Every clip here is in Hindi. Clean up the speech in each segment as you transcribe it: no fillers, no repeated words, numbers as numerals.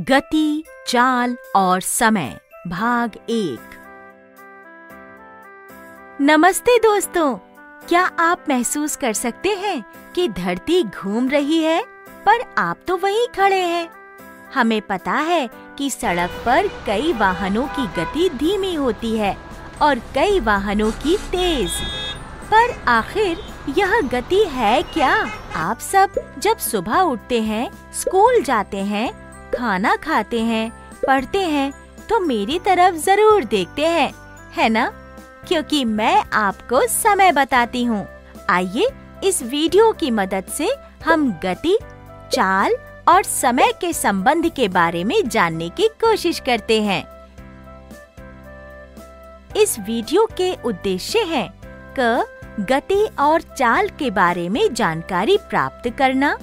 गति, चाल और समय भाग 1। नमस्ते दोस्तों, क्या आप महसूस कर सकते हैं कि धरती घूम रही है पर आप तो वहीं खड़े हैं। हमें पता है कि सड़क पर कई वाहनों की गति धीमी होती है और कई वाहनों की तेज, पर आखिर यह गति है क्या? आप सब जब सुबह उठते हैं, स्कूल जाते हैं, खाना खाते हैं, पढ़ते हैं तो मेरी तरफ जरूर देखते हैं, है ना? क्योंकि मैं आपको समय बताती हूँ। आइए इस वीडियो की मदद से हम गति, चाल और समय के संबंध के बारे में जानने की कोशिश करते हैं। इस वीडियो के उद्देश्य हैं क गति और चाल के बारे में जानकारी प्राप्त करना,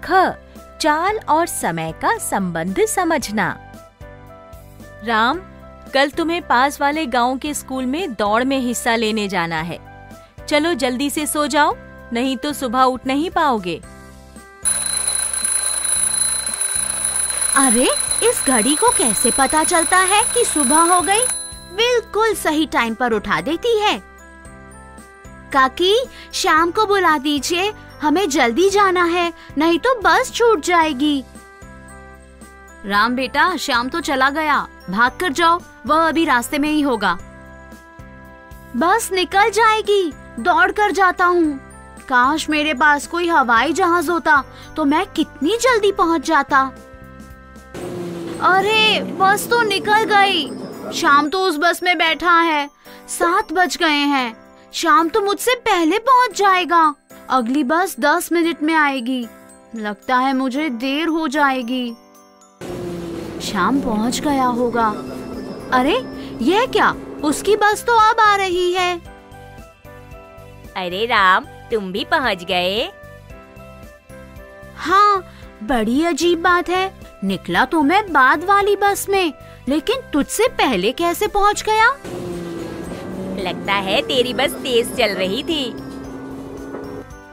ख चाल और समय का संबंध समझना। राम, कल तुम्हें पास वाले गांव के स्कूल में दौड़ में हिस्सा लेने जाना है। चलो जल्दी से सो जाओ, नहीं तो सुबह उठ नहीं पाओगे। अरे, इस घड़ी को कैसे पता चलता है कि सुबह हो गई? बिल्कुल सही टाइम पर उठा देती है। काकी, शाम को बुला दीजिए, हमें जल्दी जाना है, नहीं तो बस छूट जाएगी। राम बेटा, श्याम तो चला गया, भाग कर जाओ, वह अभी रास्ते में ही होगा। बस निकल जाएगी, दौड़ कर जाता हूँ। काश मेरे पास कोई हवाई जहाज होता तो मैं कितनी जल्दी पहुँच जाता। अरे, बस तो निकल गई। श्याम तो उस बस में बैठा है। 7 बज गए हैं। श्याम तो मुझसे पहले पहुँच जाएगा। अगली बस 10 मिनट में आएगी। लगता है मुझे देर हो जाएगी। श्याम पहुँच गया होगा। अरे, यह क्या? उसकी बस तो अब आ रही है। अरे राम, तुम भी पहुँच गए? हाँ, बड़ी अजीब बात है। निकला तो मैं बाद वाली बस में, लेकिन तुझसे पहले कैसे पहुँच गया? लगता है तेरी बस तेज चल रही थी।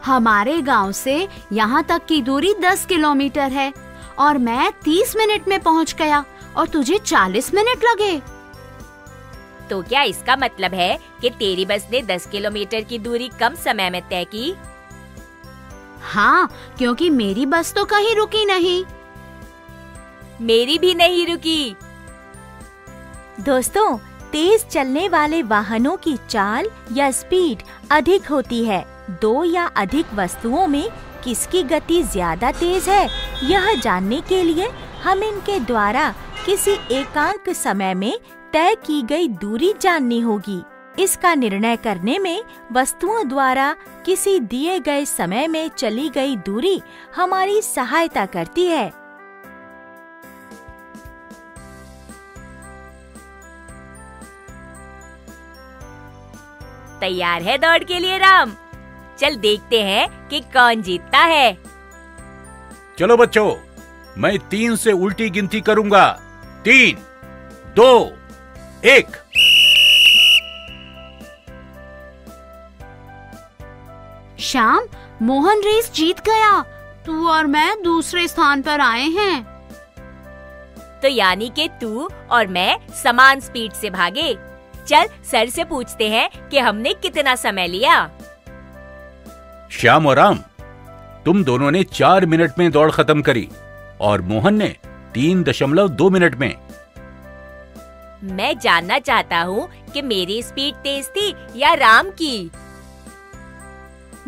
हमारे गांव से यहाँ तक की दूरी 10 किलोमीटर है और मैं 30 मिनट में पहुँच गया और तुझे 40 मिनट लगे। तो क्या इसका मतलब है कि तेरी बस ने 10 किलोमीटर की दूरी कम समय में तय की? हाँ, क्योंकि मेरी बस तो कहीं रुकी नहीं। मेरी भी नहीं रुकी। दोस्तों, तेज चलने वाले वाहनों की चाल या स्पीड अधिक होती है। 2 या अधिक वस्तुओं में किसकी गति ज्यादा तेज है, यह जानने के लिए हम इनके द्वारा किसी एकांक समय में तय की गई दूरी जाननी होगी। इसका निर्णय करने में वस्तुओं द्वारा किसी दिए गए समय में चली गई दूरी हमारी सहायता करती है। तैयार है दौड़ के लिए राम? चल देखते हैं कि कौन जीतता है। चलो बच्चों, मैं 3 से उल्टी गिनती करूंगा। 3, 2, 1। श्याम, मोहन रेस जीत गया। तू और मैं दूसरे स्थान पर आए हैं। तो यानी कि तू और मैं समान स्पीड से भागे। चल सर से पूछते हैं कि हमने कितना समय लिया। श्याम और राम, तुम दोनों ने 4 मिनट में दौड़ खत्म करी और मोहन ने 3.2 मिनट में। मैं जानना चाहता हूँ कि मेरी स्पीड तेज थी या राम की।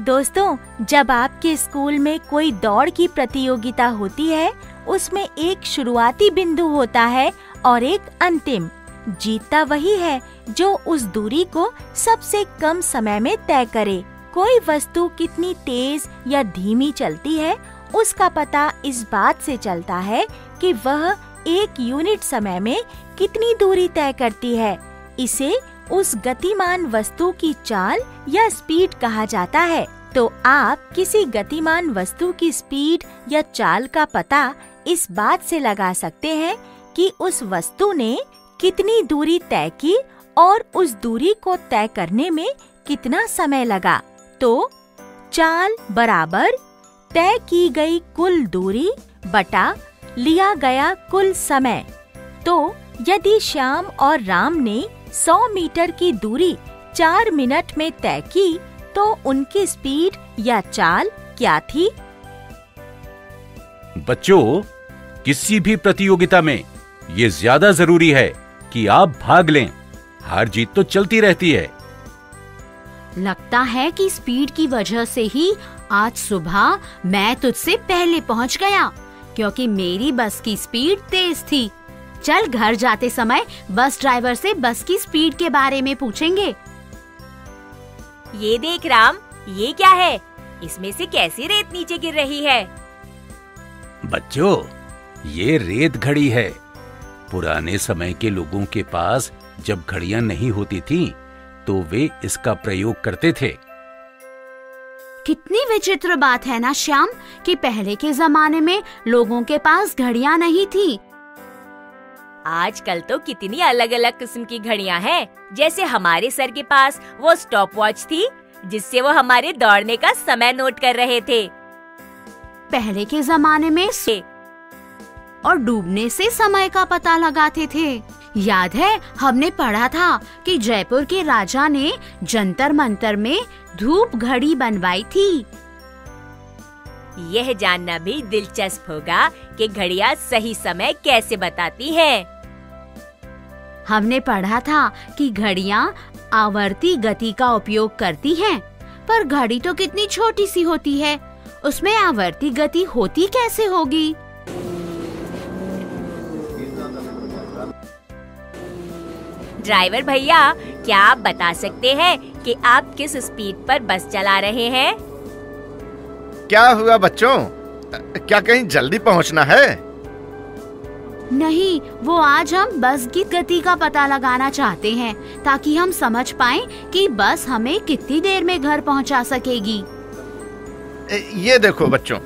दोस्तों, जब आपके स्कूल में कोई दौड़ की प्रतियोगिता होती है, उसमें एक शुरुआती बिंदु होता है और एक अंतिम। जीतता वही है जो उस दूरी को सबसे कम समय में तय करे। कोई वस्तु कितनी तेज या धीमी चलती है, उसका पता इस बात से चलता है कि वह 1 यूनिट समय में कितनी दूरी तय करती है। इसे उस गतिमान वस्तु की चाल या स्पीड कहा जाता है। तो आप किसी गतिमान वस्तु की स्पीड या चाल का पता इस बात से लगा सकते हैं कि उस वस्तु ने कितनी दूरी तय की और उस दूरी को तय करने में कितना समय लगा। तो चाल बराबर तय की गई कुल दूरी बटा लिया गया कुल समय। तो यदि श्याम और राम ने 100 मीटर की दूरी 4 मिनट में तय की, तो उनकी स्पीड या चाल क्या थी? बच्चों, किसी भी प्रतियोगिता में ये ज्यादा जरूरी है कि आप भाग लें। हार जीत तो चलती रहती है। लगता है कि स्पीड की वजह से ही आज सुबह मैं तुझसे पहले पहुंच गया, क्योंकि मेरी बस की स्पीड तेज थी। चल, घर जाते समय बस ड्राइवर से बस की स्पीड के बारे में पूछेंगे। ये देख राम, ये क्या है? इसमें से कैसी रेत नीचे गिर रही है? बच्चों, ये रेत घड़ी है। पुराने समय के लोगों के पास जब घड़ियां नहीं होती थीं, तो वे इसका प्रयोग करते थे। कितनी विचित्र बात है ना श्याम, कि पहले के जमाने में लोगों के पास घड़ियां नहीं थी। आजकल तो कितनी अलग अलग किस्म की घड़ियां हैं। जैसे हमारे सर के पास वो स्टॉप वॉच थी, जिससे वो हमारे दौड़ने का समय नोट कर रहे थे। पहले के जमाने में और डूबने से समय का पता लगाते थे। याद है, हमने पढ़ा था कि जयपुर के राजा ने जंतर मंतर में धूप घड़ी बनवाई थी। यह जानना भी दिलचस्प होगा कि घड़ियां सही समय कैसे बताती हैं। हमने पढ़ा था कि घड़ियां आवर्ती गति का उपयोग करती हैं, पर घड़ी तो कितनी छोटी सी होती है, उसमें आवर्ती गति होती कैसे होगी? ड्राइवर भैया, क्या आप बता सकते हैं कि आप किस स्पीड पर बस चला रहे हैं? क्या हुआ बच्चों? क्या कहीं जल्दी पहुंचना है? नहीं, वो आज हम बस की गति का पता लगाना चाहते हैं, ताकि हम समझ पाएं कि बस हमें कितनी देर में घर पहुंचा सकेगी। ये देखो बच्चों,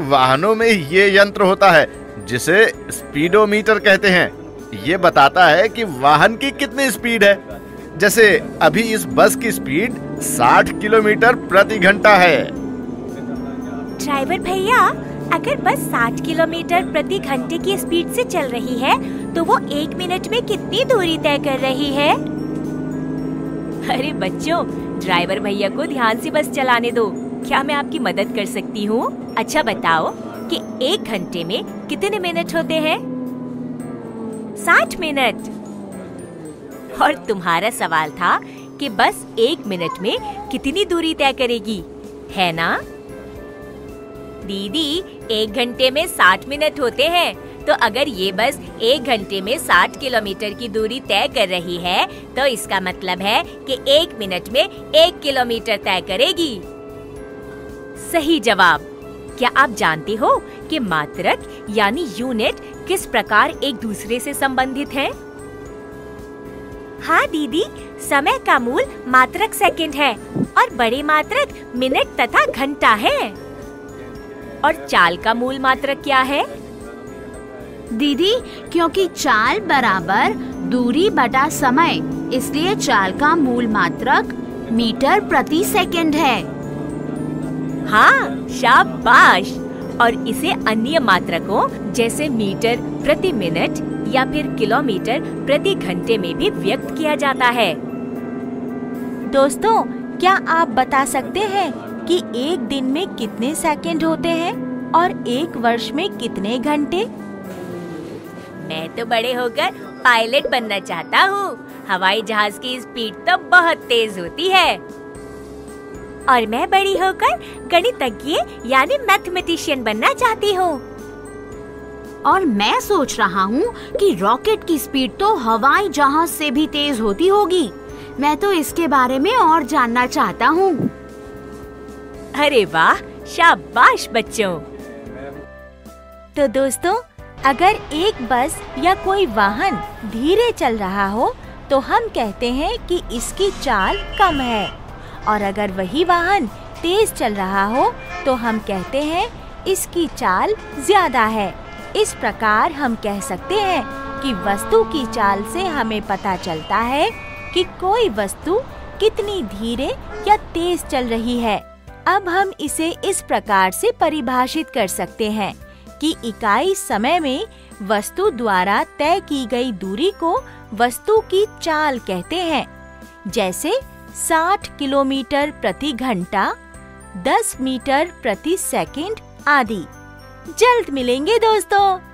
वाहनों में ये यंत्र होता है जिसे स्पीडोमीटर कहते हैं। ये बताता है कि वाहन की कितनी स्पीड है। जैसे अभी इस बस की स्पीड 60 किलोमीटर प्रति घंटा है। ड्राइवर भैया, अगर बस 60 किलोमीटर प्रति घंटे की स्पीड से चल रही है, तो वो 1 मिनट में कितनी दूरी तय कर रही है? अरे बच्चों, ड्राइवर भैया को ध्यान से बस चलाने दो। क्या मैं आपकी मदद कर सकती हूँ? अच्छा बताओ कि 1 घंटे में कितने मिनट होते हैं? 60 मिनट। और तुम्हारा सवाल था कि बस 1 मिनट में कितनी दूरी तय करेगी, है ना? दीदी, 1 घंटे में 60 मिनट होते हैं, तो अगर ये बस 1 घंटे में 60 किलोमीटर की दूरी तय कर रही है, तो इसका मतलब है कि 1 मिनट में 1 किलोमीटर तय करेगी। सही जवाब। क्या आप जानते हो कि मात्रक यानी यूनिट किस प्रकार एक दूसरे से संबंधित हैं? हाँ दीदी, समय का मूल मात्रक सेकंड है और बड़े मात्रक मिनट तथा घंटा है। और चाल का मूल मात्रक क्या है? दीदी, क्योंकि चाल बराबर दूरी बटा समय, इसलिए चाल का मूल मात्रक मीटर प्रति सेकंड है। हाँ, शाबाश। और इसे अन्य मात्रकों जैसे मीटर प्रति मिनट या फिर किलोमीटर प्रति घंटे में भी व्यक्त किया जाता है। दोस्तों, क्या आप बता सकते हैं कि एक दिन में कितने सेकंड होते हैं और एक वर्ष में कितने घंटे? मैं तो बड़े होकर पायलट बनना चाहता हूँ। हवाई जहाज की स्पीड तो बहुत तेज होती है। और मैं बड़ी होकर गणितज्ञ यानी मैथमेटिशियन बनना चाहती हूँ। और मैं सोच रहा हूँ कि रॉकेट की स्पीड तो हवाई जहाज से भी तेज होती होगी। मैं तो इसके बारे में और जानना चाहता हूँ। अरे वाह, शाबाश बच्चों। तो दोस्तों, अगर एक बस या कोई वाहन धीरे चल रहा हो, तो हम कहते हैं कि इसकी चाल कम है, और अगर वही वाहन तेज चल रहा हो, तो हम कहते हैं इसकी चाल ज्यादा है। इस प्रकार हम कह सकते हैं कि वस्तु की चाल से हमें पता चलता है कि कोई वस्तु कितनी धीरे या तेज चल रही है। अब हम इसे इस प्रकार से परिभाषित कर सकते हैं कि इकाई समय में वस्तु द्वारा तय की गई दूरी को वस्तु की चाल कहते हैं, जैसे 60 किलोमीटर प्रति घंटा, 10 मीटर प्रति सेकंड आदि। जल्द मिलेंगे दोस्तों।